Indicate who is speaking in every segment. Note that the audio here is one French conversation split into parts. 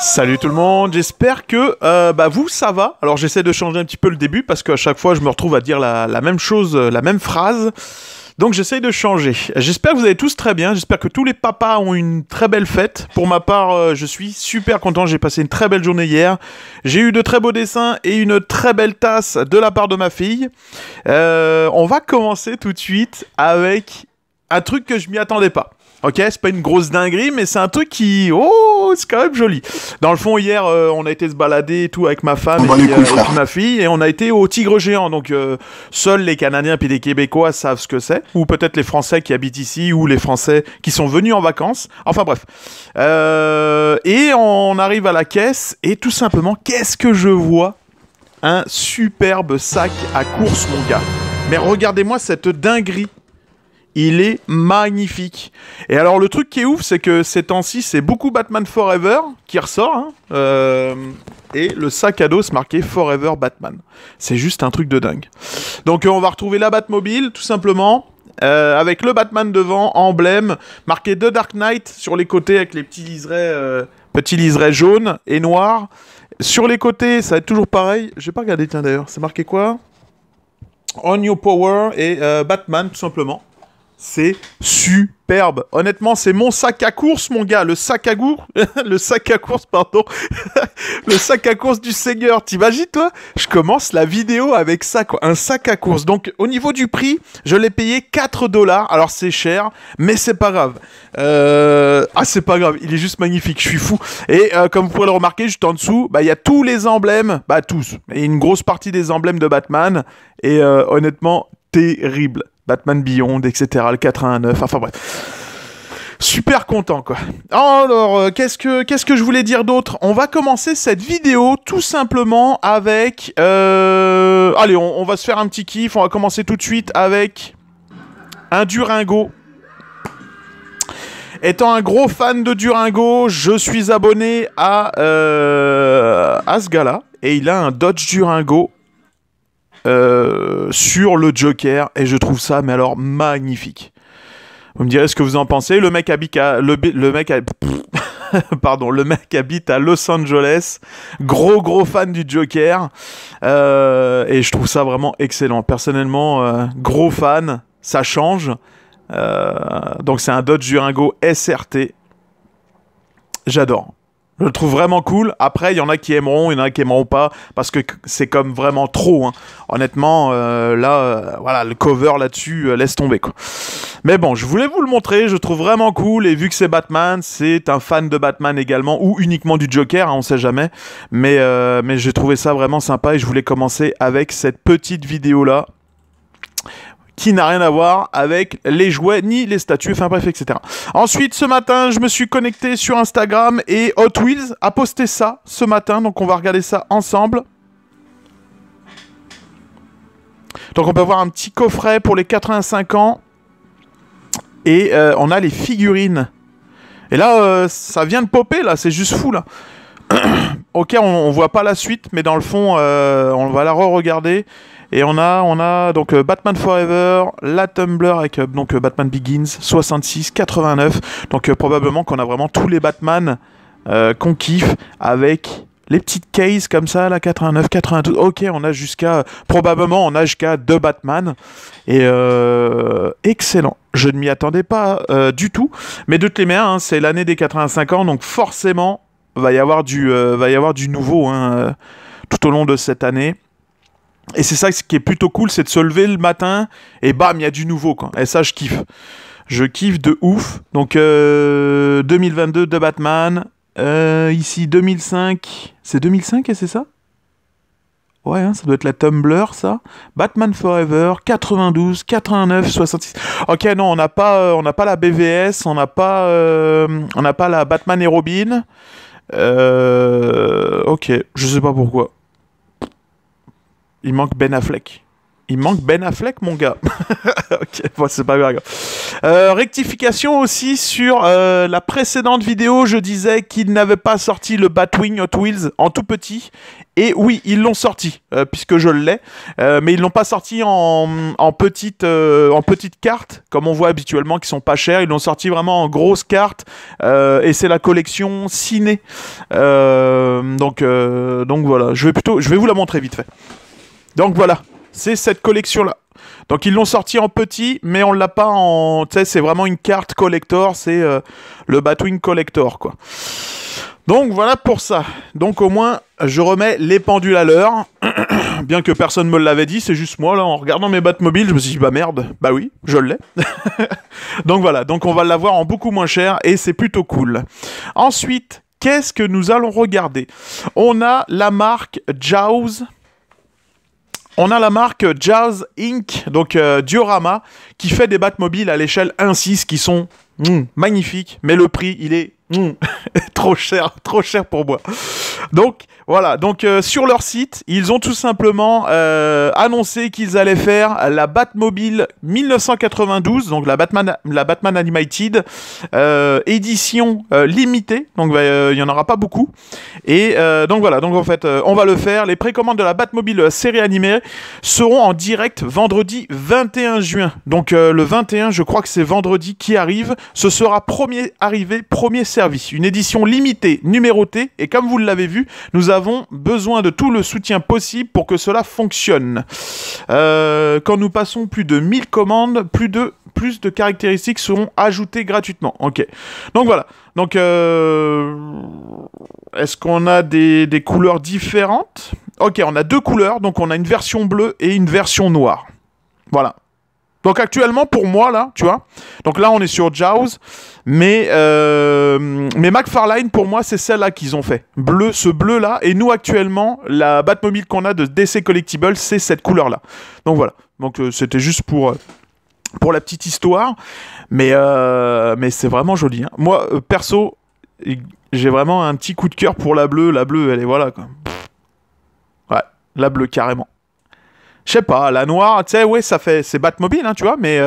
Speaker 1: Salut tout le monde, j'espère que vous ça va. Alors j'essaie de changer un petit peu le début parce qu'à chaque fois je me retrouve à dire la même chose, la même phrase. Donc j'essaye de changer. J'espère que vous allez tous très bien, j'espère que tous les papas ont une très belle fête. Pour ma part, je suis super content, j'ai passé une très belle journée hier. J'ai eu de très beaux dessins et une très belle tasse de la part de ma fille. On va commencer tout de suite avec un truc que je m'y attendais pas. Ok, c'est pas une grosse dinguerie, mais c'est un truc qui... Oh, c'est quand même joli. Dans le fond, hier, on a été se balader et tout avec ma femme et puis ma fille, et on a été au Tigre Géant. Donc, seuls les Canadiens et les Québécois savent ce que c'est. Ou peut-être les Français qui habitent ici, ou les Français qui sont venus en vacances. Enfin bref. Et on arrive à la caisse, et tout simplement, qu'est-ce que je vois? Un superbe sac à course, mon gars. Mais regardez-moi cette dinguerie. Il est magnifique. Et alors le truc qui est ouf, c'est que ces temps-ci, c'est beaucoup Batman Forever qui ressort. Hein, et le sac à dos, c'est marqué Forever Batman. C'est juste un truc de dingue. Donc on va retrouver la Batmobile, tout simplement. Avec le Batman devant, emblème, marqué The Dark Knight sur les côtés avec les petits liserés jaunes et noirs. Sur les côtés, ça va être toujours pareil. Je vais pas regarder, tiens d'ailleurs, c'est marqué quoi? On Your Power et Batman, tout simplement. C'est superbe. Honnêtement, c'est mon sac à course, mon gars. Le sac à course, le sac à course, pardon. Le sac à course du Seigneur. T'imagines, toi? Je commence la vidéo avec ça, quoi. Un sac à course. Donc, au niveau du prix, je l'ai payé 4 $. Alors, c'est cher, mais c'est pas grave. C'est pas grave. Il est juste magnifique. Je suis fou. Et comme vous pourrez le remarquer, juste en dessous, il y a tous les emblèmes. Tous. Et une grosse partie des emblèmes de Batman. Et honnêtement, terrible. Batman Beyond, etc. Le 89, enfin bref. Super content, quoi. Alors, qu'est-ce que je voulais dire d'autre? On va commencer cette vidéo tout simplement avec... Allez, on va se faire un petit kiff. On va commencer tout de suite avec un Durango. Étant un gros fan de Durango, je suis abonné à ce gars-là. Et il a un Dodge Durango. Sur le Joker, et je trouve ça mais alors magnifique. Vous me direz ce que vous en pensez. Le mec habite à pardon, le mec habite à Los Angeles, gros fan du Joker, et je trouve ça vraiment excellent. Personnellement, gros fan, ça change. Donc c'est un Dodge Durango SRT. J'adore. Je le trouve vraiment cool. Après, il y en a qui aimeront, il y en a qui aimeront pas, parce que c'est comme vraiment trop. Hein. Honnêtement, voilà, le cover là-dessus, laisse tomber, quoi. Mais bon, je voulais vous le montrer, je le trouve vraiment cool, et vu que c'est Batman, c'est un fan de Batman également, ou uniquement du Joker, hein, on sait jamais. Mais j'ai trouvé ça vraiment sympa, et je voulais commencer avec cette petite vidéo-là, qui n'a rien à voir avec les jouets ni les statues, enfin bref, etc. Ensuite, ce matin, je me suis connecté sur Instagram et Hot Wheels a posté ça ce matin, donc on va regarder ça ensemble. Donc on peut voir un petit coffret pour les 85 ans et on a les figurines. Et là, ça vient de popper, là, c'est juste fou, là. Ok, on voit pas la suite, mais dans le fond, on va la re-regarder. Et on a donc Batman Forever, la Tumblr avec donc Batman Begins, 66, 89. Donc probablement qu'on a vraiment tous les Batman qu'on kiffe avec les petites cases comme ça, la 89, 92. Ok, probablement on a jusqu'à 2 Batman. Et excellent. Je ne m'y attendais pas du tout. Mais de toutes les manières, hein, c'est l'année des 85 ans, donc forcément va y avoir du nouveau tout au long de cette année. Et c'est ça ce qui est plutôt cool, c'est de se lever le matin et bam, il y a du nouveau, quoi. Et ça, je kiffe. Je kiffe de ouf. Donc 2022 de Batman. Ici 2005. C'est 2005 et c'est ça? Ouais, hein, ça doit être la Tumblr, ça. Batman Forever, 92, 89, 66. Ok, non, on n'a pas la BVS, on n'a pas la Batman et Robin. Ok, je sais pas pourquoi. Il manque Ben Affleck. Il manque Ben Affleck, mon gars. Ok, bon, c'est pas grave. Rectification aussi sur la précédente vidéo, je disais qu'ils n'avaient pas sorti le Batwing Hot Wheels en tout petit. Et oui, ils l'ont sorti, puisque je l'ai. Mais ils l'ont pas sorti en petite carte, comme on voit habituellement, qui sont pas chères. Ils l'ont sorti vraiment en grosse carte. Et c'est la collection Ciné. Donc voilà, je vais vous la montrer vite fait. Donc voilà. C'est cette collection-là. Donc ils l'ont sorti en petit, mais on l'a pas en... Tu sais, c'est vraiment une carte collector, c'est le Batwing Collector, quoi. Donc voilà pour ça. Donc au moins, je remets les pendules à l'heure. Bien que personne me l'avait dit, c'est juste moi, là, en regardant mes Batmobiles, je me suis dit, bah merde, bah oui, je l'ai. Donc voilà, donc on va l'avoir en beaucoup moins cher, et c'est plutôt cool. Ensuite, qu'est-ce que nous allons regarder? On a la marque Jaws. On a la marque Jaws Inc., donc Diorama, qui fait des Batmobiles à l'échelle 1/6 qui sont magnifiques, mais le prix, il est trop cher pour moi. Donc voilà, donc sur leur site, ils ont tout simplement annoncé qu'ils allaient faire la Batmobile 1992, donc la Batman Animated, édition limitée, donc il y en aura pas beaucoup. Et donc voilà, donc en fait, on va le faire. Les précommandes de la Batmobile série animée seront en direct vendredi 21 juin. Donc le 21, je crois que c'est vendredi qui arrive. Ce sera premier arrivé, premier servi. Une édition limitée, numérotée, et comme vous l'avez vu, nous avons besoin de tout le soutien possible pour que cela fonctionne. Quand nous passons plus de 1000 commandes, plus de caractéristiques seront ajoutées gratuitement. Ok. Donc voilà. Donc, est-ce qu'on a des couleurs différentes? Ok, on a deux couleurs. Donc, on a une version bleue et une version noire. Voilà. Donc, actuellement, pour moi, là, tu vois. Donc là, on est sur Jaws. Mais McFarlane, pour moi, c'est celle-là qu'ils ont fait. Ce bleu-là. Et nous, actuellement, la Batmobile qu'on a de DC Collectibles, c'est cette couleur-là. Donc, voilà. Donc, c'était juste pour la petite histoire. Mais c'est vraiment joli. Hein. Moi, perso, j'ai vraiment un petit coup de cœur pour la bleue. La bleue, elle est voilà, quoi. Ouais, la bleue, carrément. Je sais pas, la noire, tu sais, ouais, c'est Batmobile, hein, tu vois, mais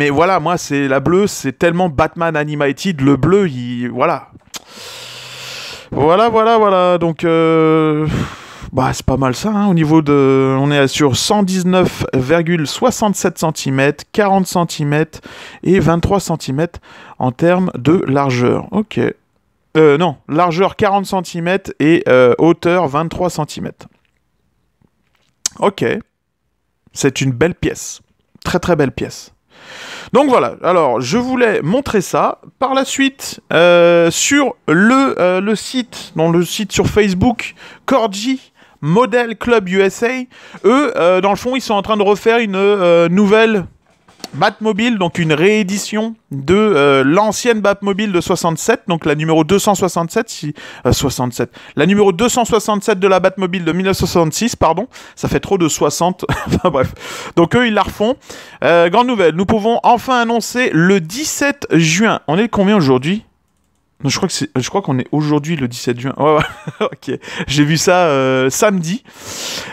Speaker 1: voilà, moi, c'est la bleue, c'est tellement Batman Animated, le bleu, voilà. Voilà, donc, bah, c'est pas mal ça, hein, au niveau de... On est sur 119,67 cm, 40 cm et 23 cm en termes de largeur, ok. Non, largeur 40 cm et hauteur 23 cm. Ok, c'est une belle pièce, très très belle pièce. Donc voilà, alors je voulais montrer ça. Par la suite, sur le site, dans le site sur Facebook, Corgi Model Club USA, eux, dans le fond, ils sont en train de refaire une nouvelle Batmobile, donc une réédition de l'ancienne Batmobile de 67, donc la numéro 267, 67. La numéro 267 de la Batmobile de 1966, pardon, ça fait trop de 60, enfin bref. Donc eux, ils la refont. Grande nouvelle, nous pouvons enfin annoncer le 17 juin. On est combien aujourd'hui ? Je crois qu'on est aujourd'hui le 17 juin. Ouais, ok. J'ai vu ça samedi.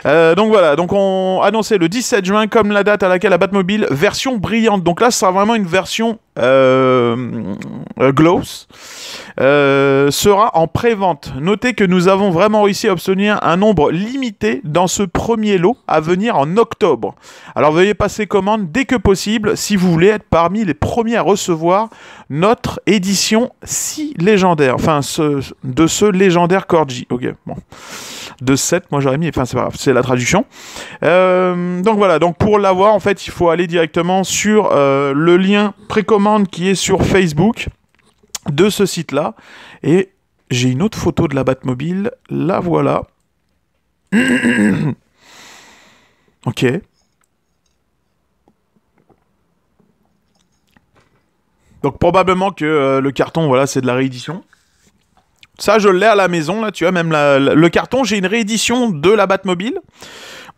Speaker 1: Donc voilà, donc on annonçait le 17 juin comme la date à laquelle la Batmobile version brillante. Donc là, ce sera vraiment une version gloss. Sera en pré-vente. Notez que nous avons vraiment réussi à obtenir un nombre limité dans ce premier lot à venir en octobre. Alors veuillez passer commande dès que possible si vous voulez être parmi les premiers à recevoir notre édition si légendaire. Enfin, de ce légendaire Corgi. Ok, bon. De 7, moi j'aurais mis, enfin c'est pas grave, c'est la traduction. Donc voilà, donc pour l'avoir, en fait, il faut aller directement sur le lien précommande qui est sur Facebook de ce site-là. Et j'ai une autre photo de la Batmobile, la voilà. Ok. Donc probablement que le carton, voilà, c'est de la réédition. Ça, je l'ai à la maison, là, tu vois, même le carton, j'ai une réédition de la Batmobile.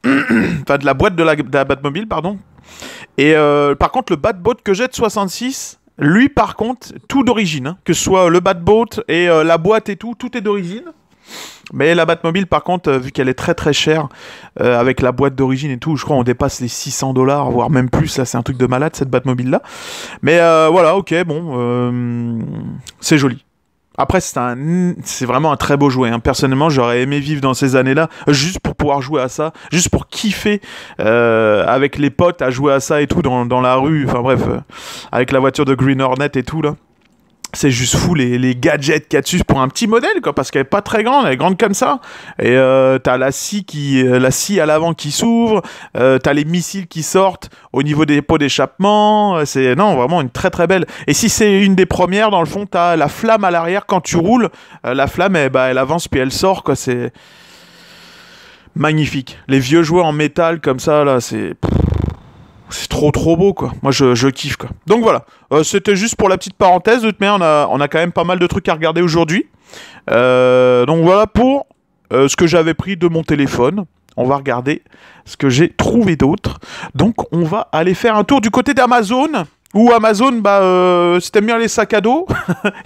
Speaker 1: Enfin, de la boîte de la Batmobile, pardon. Et par contre, le Batboat que j'ai de 66, lui, par contre, tout d'origine. Hein, que ce soit le Batboat et la boîte et tout est d'origine. Mais la Batmobile, par contre, vu qu'elle est très très chère, avec la boîte d'origine et tout, je crois on dépasse les 600 $, voire même plus. Là, c'est un truc de malade cette Batmobile-là. Mais voilà, ok, bon, c'est joli. Après, c'est vraiment un très beau jouet, hein. Personnellement, j'aurais aimé vivre dans ces années-là, juste pour pouvoir jouer à ça, juste pour kiffer avec les potes à jouer à ça et tout dans la rue. Enfin bref, avec la voiture de Green Hornet et tout là. C'est juste fou les gadgets qu'il y a dessus pour un petit modèle, quoi, parce qu'elle est pas très grande, elle est grande comme ça. Et t'as la scie à l'avant qui s'ouvre, t'as les missiles qui sortent au niveau des pots d'échappement. C'est non, vraiment une très très belle. Et si c'est une des premières, dans le fond, t'as la flamme à l'arrière quand tu roules. La flamme, elle avance puis elle sort, quoi. C'est magnifique. Les vieux jouets en métal comme ça, là, c'est trop trop beau, quoi. Moi je kiffe, quoi. Donc voilà, c'était juste pour la petite parenthèse, mais on a quand même pas mal de trucs à regarder aujourd'hui. Donc voilà pour ce que j'avais pris de mon téléphone. On va regarder ce que j'ai trouvé d'autre. Donc on va aller faire un tour du côté d'Amazon. Où Amazon, si t'aimes bien les sacs à dos,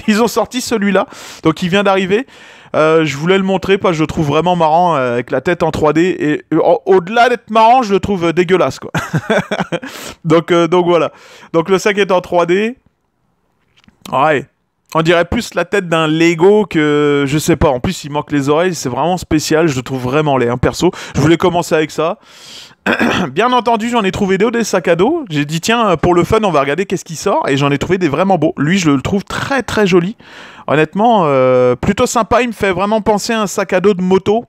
Speaker 1: ils ont sorti celui-là. Donc il vient d'arriver. Je voulais le montrer parce que je le trouve vraiment marrant avec la tête en 3D. Et au-delà d'être marrant, je le trouve dégueulasse, quoi. donc voilà. Donc le sac est en 3D. Ouais. On dirait plus la tête d'un Lego que... Je sais pas. En plus, il manque les oreilles. C'est vraiment spécial. Je le trouve vraiment laid, hein, perso. Je voulais commencer avec ça. Bien entendu, j'en ai trouvé des sacs à dos. J'ai dit, tiens, pour le fun, on va regarder qu'est-ce qui sort. Et j'en ai trouvé des vraiment beaux. Lui, je le trouve très, très joli. Honnêtement, plutôt sympa. Il me fait vraiment penser à un sac à dos de moto.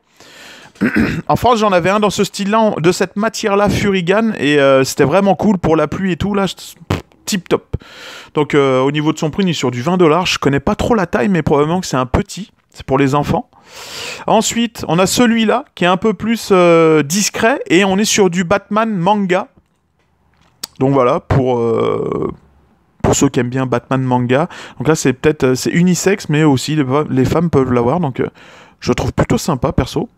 Speaker 1: En France, j'en avais un dans ce style-là, de cette matière-là, Furigan. Et c'était vraiment cool pour la pluie et tout. Là, tip top. Donc, au niveau de son prix, il est sur du 20 $. Je connais pas trop la taille, mais probablement que c'est un petit. C'est pour les enfants. Ensuite, on a celui-là qui est un peu plus discret et on est sur du Batman manga. Donc voilà, pour ceux qui aiment bien Batman manga. Donc là, c'est unisexe, mais aussi les femmes peuvent l'avoir. Donc je trouve plutôt sympa, perso.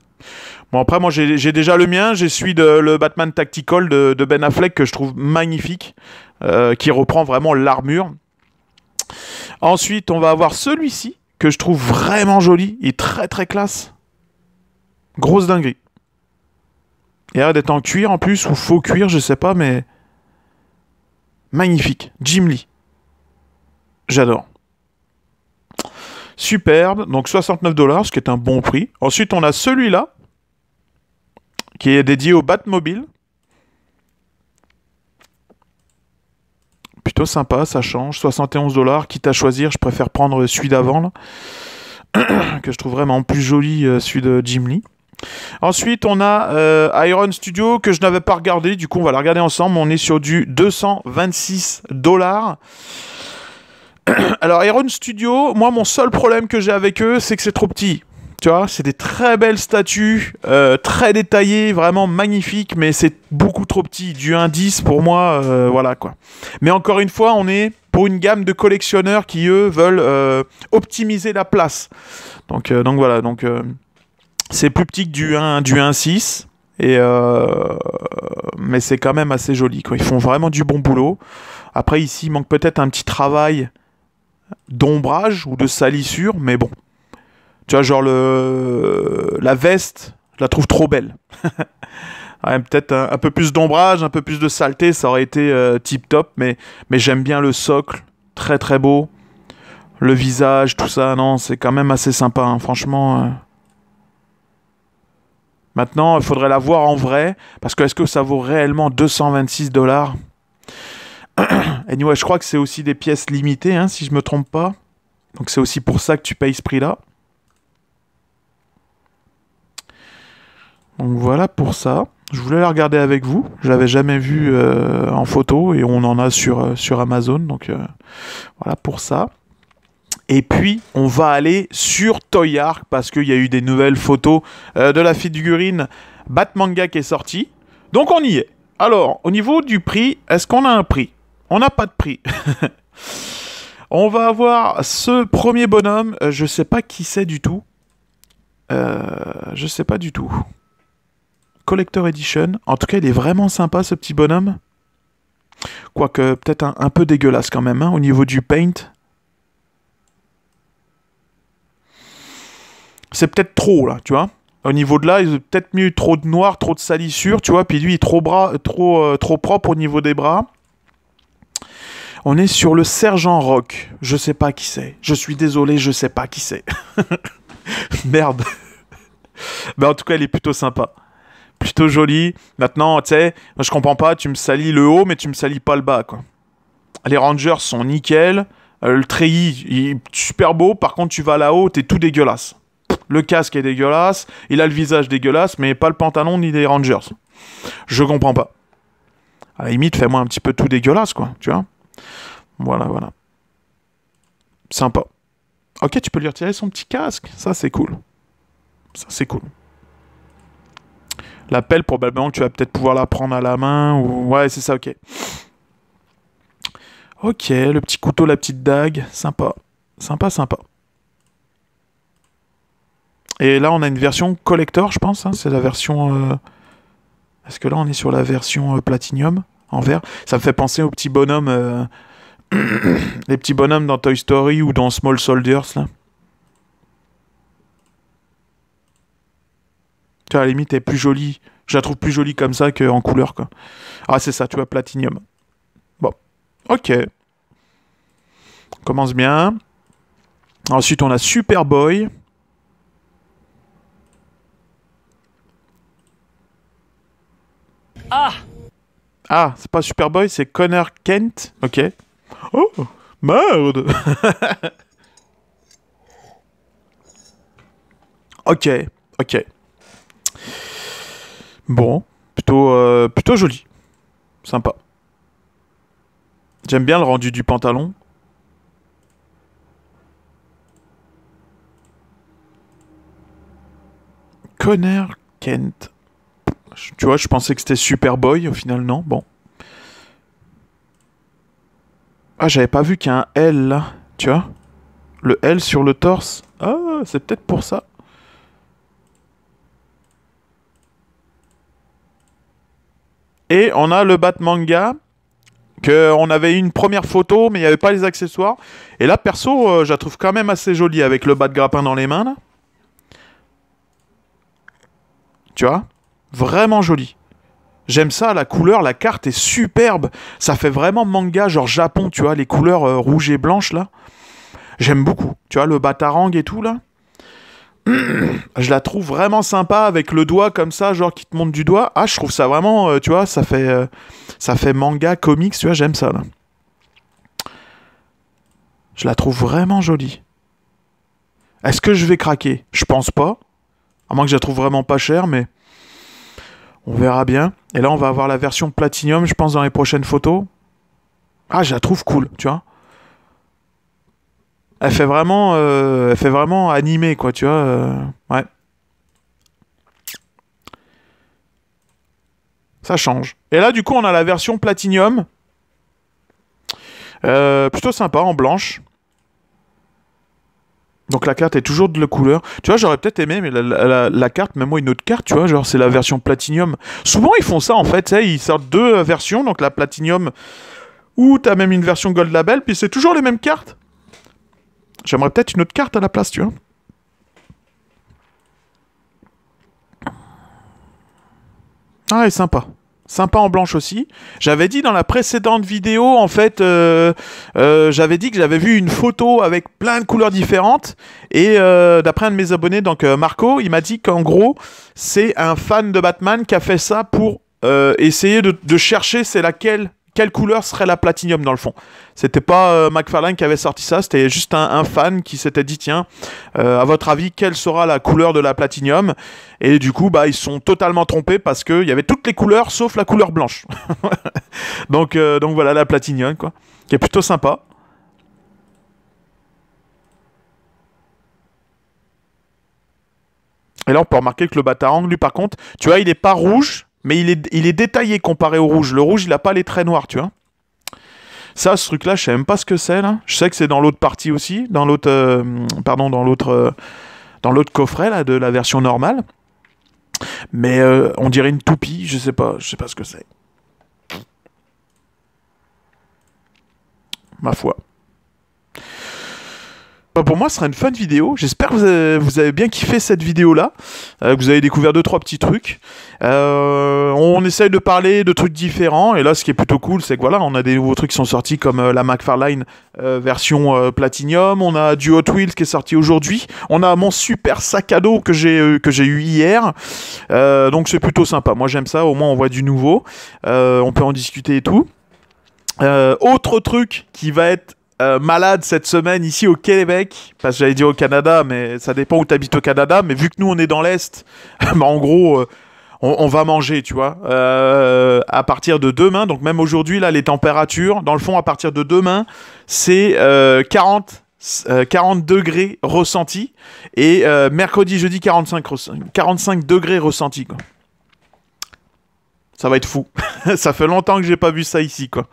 Speaker 1: Bon, après, moi, j'ai déjà le mien. J'ai celui de le Batman Tactical de Ben Affleck que je trouve magnifique, qui reprend vraiment l'armure. Ensuite, on va avoir celui-ci que je trouve vraiment joli. Il est très très classe. Grosse dinguerie. Il a l'air d'être en cuir en plus, ou faux cuir, je sais pas, mais... Magnifique. Jim Lee. J'adore. Superbe. Donc 69 $, ce qui est un bon prix. Ensuite, on a celui-là, qui est dédié au Batmobile. Plutôt sympa, ça change. 71 $, quitte à choisir, je préfère prendre celui d'avant, là. Que je trouve vraiment plus joli, celui de Jim Lee. Ensuite, on a Iron Studio, que je n'avais pas regardé. Du coup, on va la regarder ensemble. On est sur du 226 $. Alors, Iron Studio, moi, mon seul problème que j'ai avec eux, c'est que c'est trop petit. Tu vois, c'est des très belles statues, très détaillées, vraiment magnifiques, mais c'est beaucoup trop petit. Du 1,10 pour moi, voilà quoi. Mais encore une fois, on est pour une gamme de collectionneurs qui, eux, veulent optimiser la place. Donc voilà, c'est plus petit que du 1,6, mais c'est quand même assez joli, quoi. Ils font vraiment du bon boulot. Après, ici, il manque peut-être un petit travail d'ombrage ou de salissure, mais bon. Tu vois, genre la veste, je la trouve trop belle. Ouais, peut-être un peu plus d'ombrage, un peu plus de saleté, ça aurait été tip top, mais j'aime bien le socle, très très beau. Le visage, tout ça, non, c'est quand même assez sympa, hein, franchement. Maintenant, il faudrait la voir en vrai, parce que est-ce que ça vaut réellement 226 $? Anyway, je crois que c'est aussi des pièces limitées, hein, si je me trompe pas. Donc c'est aussi pour ça que tu payes ce prix-là. Donc voilà pour ça. Je voulais la regarder avec vous. Je l'avais jamais vue en photo et on en a sur Amazon. Donc voilà pour ça. Et puis on va aller sur Toyark parce qu'il y a eu des nouvelles photos de la figurine Batmanga qui est sortie. Donc on y est. Alors au niveau du prix, est-ce qu'on a un prix? On n'a pas de prix. On va avoir ce premier bonhomme. Je sais pas qui c'est du tout. Je sais pas du tout. Collector Edition. En tout cas, il est vraiment sympa, ce petit bonhomme. Quoique, peut-être un peu dégueulasse quand même, hein, au niveau du paint. c'est peut-être trop, là, tu vois. Au niveau de là, ils ont peut-être mis trop de noir, trop de salissure, tu vois. Puis lui, il est trop propre au niveau des bras. On est sur le Sergent Rock. Je sais pas qui c'est. Je suis désolé, je sais pas qui c'est. Merde. Mais en tout cas, il est plutôt sympa. Plutôt joli. Maintenant, tu sais, je comprends pas, tu me salis le haut, mais tu me salis pas le bas, quoi. Les Rangers sont nickel. Le treillis, il est super beau. Par contre, tu vas là-haut, t'es tout dégueulasse. Le casque est dégueulasse. Il a le visage dégueulasse, mais pas le pantalon ni les Rangers. Je comprends pas. À la limite, fais-moi un petit peu tout dégueulasse, quoi. Tu vois? Voilà, voilà. Sympa. Ok, tu peux lui retirer son petit casque. Ça, c'est cool. Ça, c'est cool. La pelle, probablement que tu vas peut-être pouvoir la prendre à la main. Ou... Ouais, c'est ça, ok. Ok, le petit couteau, la petite dague. Sympa. Sympa, sympa. Et là, on a une version collector, je pense. Hein. C'est la version... Est-ce que là, on est sur la version Platinum en vert? Ça me fait penser aux petits bonhommes... les petits bonhommes dans Toy Story ou dans Small Soldiers, là. Tu vois, à la limite, elle est plus jolie. Je la trouve plus jolie comme ça qu'en couleur, quoi. Ah, c'est ça, tu vois, Platinum. Bon. Ok. On commence bien. Ensuite, on a Superboy. Ah, c'est pas Superboy, c'est Connor Kent. Ok. Oh, merde. Ok, ok. Bon, plutôt joli. Sympa. J'aime bien le rendu du pantalon. Connor Kent. Tu vois, je pensais que c'était Superboy, au final, non. Bon. Ah, j'avais pas vu qu'il y a un L, là. Tu vois? Le L sur le torse. Ah, c'est peut-être pour ça. Et on a le Batmanga. On avait eu une première photo, mais il n'y avait pas les accessoires. Et là, perso, je la trouve quand même assez jolie avec le bat de grappin dans les mains, là. Tu vois? Vraiment jolie. J'aime ça, la couleur, la carte est superbe. Ça fait vraiment manga, genre Japon, tu vois, les couleurs rouges et blanches, là. J'aime beaucoup. Tu vois, le batarang et tout, là. Je la trouve vraiment sympa avec le doigt comme ça, genre qui te monte du doigt. Ah, je trouve ça vraiment, tu vois, ça fait manga, comics, tu vois, j'aime ça, là. Je la trouve vraiment jolie. Est-ce que je vais craquer? Je pense pas. À moins que je la trouve vraiment pas chère, mais on verra bien. Et là, on va avoir la version Platinum, je pense, dans les prochaines photos. Ah, je la trouve cool, tu vois. Elle fait vraiment animé, quoi, tu vois. Ouais. Ça change. Et là, du coup, on a la version Platinum. Plutôt sympa, en blanche. Donc la carte est toujours de la couleur. Tu vois, j'aurais peut-être aimé, mais la carte, même moi une autre carte, tu vois, genre c'est la version Platinum. Souvent ils font ça en fait, tu sais, ils sortent deux versions, donc la Platinum, ou t'as même une version Gold Label, puis c'est toujours les mêmes cartes. J'aimerais peut-être une autre carte à la place, tu vois. Ah, elle est sympa. Sympa en blanche aussi. J'avais dit dans la précédente vidéo, en fait, j'avais dit que j'avais vu une photo avec plein de couleurs différentes. Et d'après un de mes abonnés, donc Marco, il m'a dit qu'en gros, c'est un fan de Batman qui a fait ça pour essayer de chercher c'est quelle couleur serait la Platinum dans le fond. C'était pas McFarlane qui avait sorti ça, c'était juste un fan qui s'était dit tiens, à votre avis, quelle sera la couleur de la Platinum? Et du coup, bah ils se sont totalement trompés parce qu'il y avait toutes les couleurs sauf la couleur blanche. donc voilà la Platinum quoi, qui est plutôt sympa. Et là, on peut remarquer que le Batarang, lui, par contre, tu vois, il est pas rouge, mais il est détaillé comparé au rouge. Le rouge, il a pas les traits noirs, tu vois. Ça, ce truc-là, je sais même pas ce que c'est, là. Je sais que c'est dans l'autre partie aussi, dans l'autre, dans l'autre coffret, là, de la version normale. Mais on dirait une toupie, je sais pas ce que c'est. Ma foi. Bah, pour moi, ce sera une fun vidéo. J'espère que vous avez bien kiffé cette vidéo-là, que vous avez découvert 2-3 petits trucs. On essaye de parler de trucs différents, et là, ce qui est plutôt cool, c'est que voilà, on a des nouveaux trucs qui sont sortis, comme la McFarlane version Platinum. On a du Hot Wheels qui est sorti aujourd'hui. On a mon super sac à dos que j'ai eu hier. Donc c'est plutôt sympa. Moi, j'aime ça. Au moins, on voit du nouveau. On peut en discuter et tout. Autre truc qui va être malade cette semaine ici au Québec, parce que j'allais dire au Canada, mais ça dépend où tu habites au Canada, mais vu que nous on est dans l'Est, bah en gros on va manger, tu vois, à partir de demain, donc même aujourd'hui là les températures, dans le fond à partir de demain, c'est 40 degrés ressentis, et mercredi, jeudi 45 degrés ressentis, quoi. Ça va être fou. Ça fait longtemps que j'ai pas vu ça ici, quoi.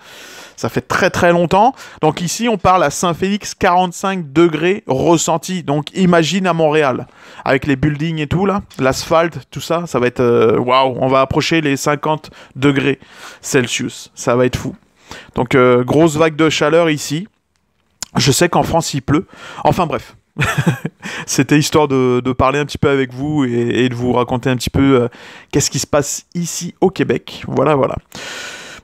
Speaker 1: Ça fait très très longtemps. Donc ici, on parle à Saint-Félix, 45 degrés ressentis. Donc imagine à Montréal, avec les buildings et tout, là, l'asphalte, tout ça, ça va être... Waouh, on va approcher les 50 degrés Celsius. Ça va être fou. Donc grosse vague de chaleur ici. Je sais qu'en France, il pleut. Enfin bref. C'était histoire de parler un petit peu avec vous et de vous raconter un petit peu qu'est-ce qui se passe ici au Québec. Voilà, voilà.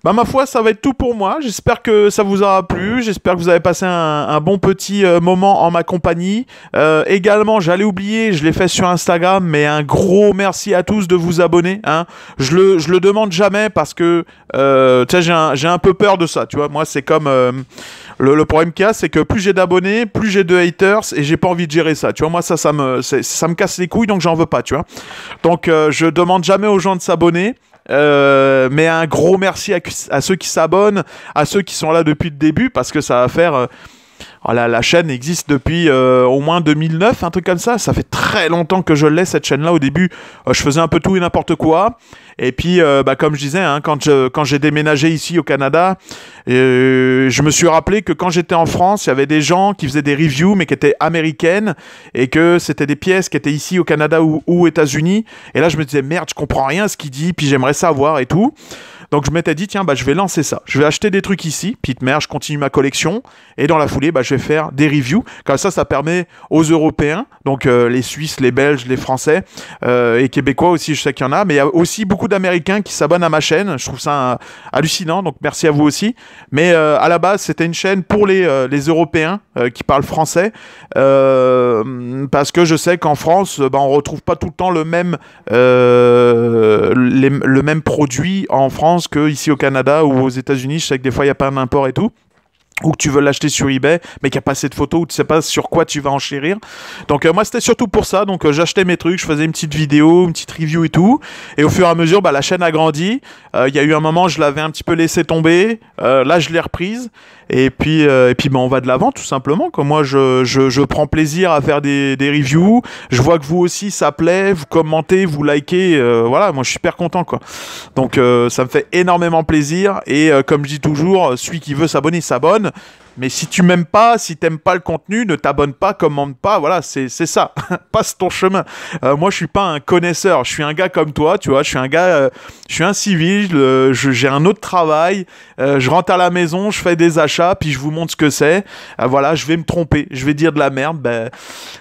Speaker 1: Bah ma foi, ça va être tout pour moi. J'espère que ça vous aura plu. J'espère que vous avez passé un bon petit moment en ma compagnie. Également, j'allais oublier, je l'ai fait sur Instagram, mais un gros merci à tous de vous abonner. Hein. Je le demande jamais parce que tu sais, j'ai un peu peur de ça. Tu vois, moi c'est comme le problème qu'il y a, c'est que plus j'ai d'abonnés, plus j'ai de haters, et j'ai pas envie de gérer ça. Tu vois, moi ça me casse les couilles, donc j'en veux pas. Tu vois. Donc je demande jamais aux gens de s'abonner. Mais un gros merci à ceux qui s'abonnent, à ceux qui sont là depuis le début, parce que ça va faire... la chaîne existe depuis au moins 2009, un truc comme ça. Ça fait très longtemps que je l'ai, cette chaîne-là. Au début, je faisais un peu tout et n'importe quoi. Et puis, comme je disais, hein, quand j'ai déménagé ici au Canada, je me suis rappelé que quand j'étais en France, il y avait des gens qui faisaient des reviews, mais qui étaient américaines, et que c'était des pièces qui étaient ici au Canada ou aux États-Unis. Et là, je me disais, merde, je comprends rien à ce qu'il dit, puis j'aimerais savoir et tout. Donc je m'étais dit, tiens, bah, je vais lancer ça. Je vais acheter des trucs ici, puis de merde, je continue ma collection. Et dans la foulée, bah, je vais faire des reviews. Comme ça permet aux Européens, donc les Suisses, les Belges, les Français, et Québécois aussi, je sais qu'il y en a. Mais il y a aussi beaucoup d'Américains qui s'abonnent à ma chaîne. Je trouve ça hallucinant, donc merci à vous aussi. Mais à la base, c'était une chaîne pour les Européens qui parlent français. Parce que je sais qu'en France, bah, on retrouve pas tout le temps le même produit en France que ici au Canada ou aux États-Unis. Je sais que des fois il n'y a pas d'import et tout, ou que tu veux l'acheter sur eBay mais qu'il n'y a pas assez de photos, ou tu sais pas sur quoi tu vas enchérir. Donc moi c'était surtout pour ça. Donc j'achetais mes trucs, je faisais une petite vidéo, une petite review et tout, et au fur et à mesure bah, la chaîne a grandi. Il y a eu un moment je l'avais un petit peu laissé tomber, là je l'ai reprise, et puis bah, on va de l'avant tout simplement, quoi. Moi je prends plaisir à faire des reviews. Je vois que vous aussi ça plaît, vous commentez, vous likez, voilà, moi je suis super content, quoi. Donc ça me fait énormément plaisir, et comme je dis toujours, celui qui veut s'abonner s'abonne. Mais si tu m'aimes pas, si t'aimes pas le contenu, ne t'abonne pas, commente pas, voilà, c'est ça. Passe ton chemin. Moi, je suis pas un connaisseur, je suis un gars comme toi, tu vois, je suis un gars, je suis un civil, j'ai un autre travail, je rentre à la maison, je fais des achats, puis je vous montre ce que c'est. Voilà, je vais me tromper, je vais dire de la merde, ben,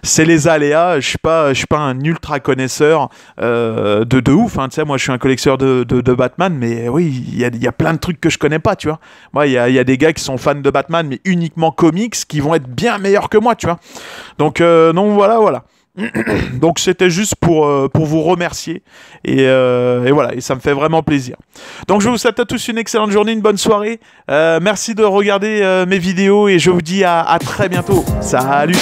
Speaker 1: c'est les aléas. Je suis pas un ultra connaisseur de ouf, hein, tu sais, moi, je suis un collectionneur de Batman, mais oui, il y a plein de trucs que je connais pas, tu vois. Moi, il y a des gars qui sont fans de Batman, mais uniquement comics, qui vont être bien meilleurs que moi, tu vois. Donc voilà. Donc c'était juste pour vous remercier, et voilà, et ça me fait vraiment plaisir. Donc je vous souhaite à tous une excellente journée, une bonne soirée. Merci de regarder mes vidéos, et je vous dis à très bientôt. Salut.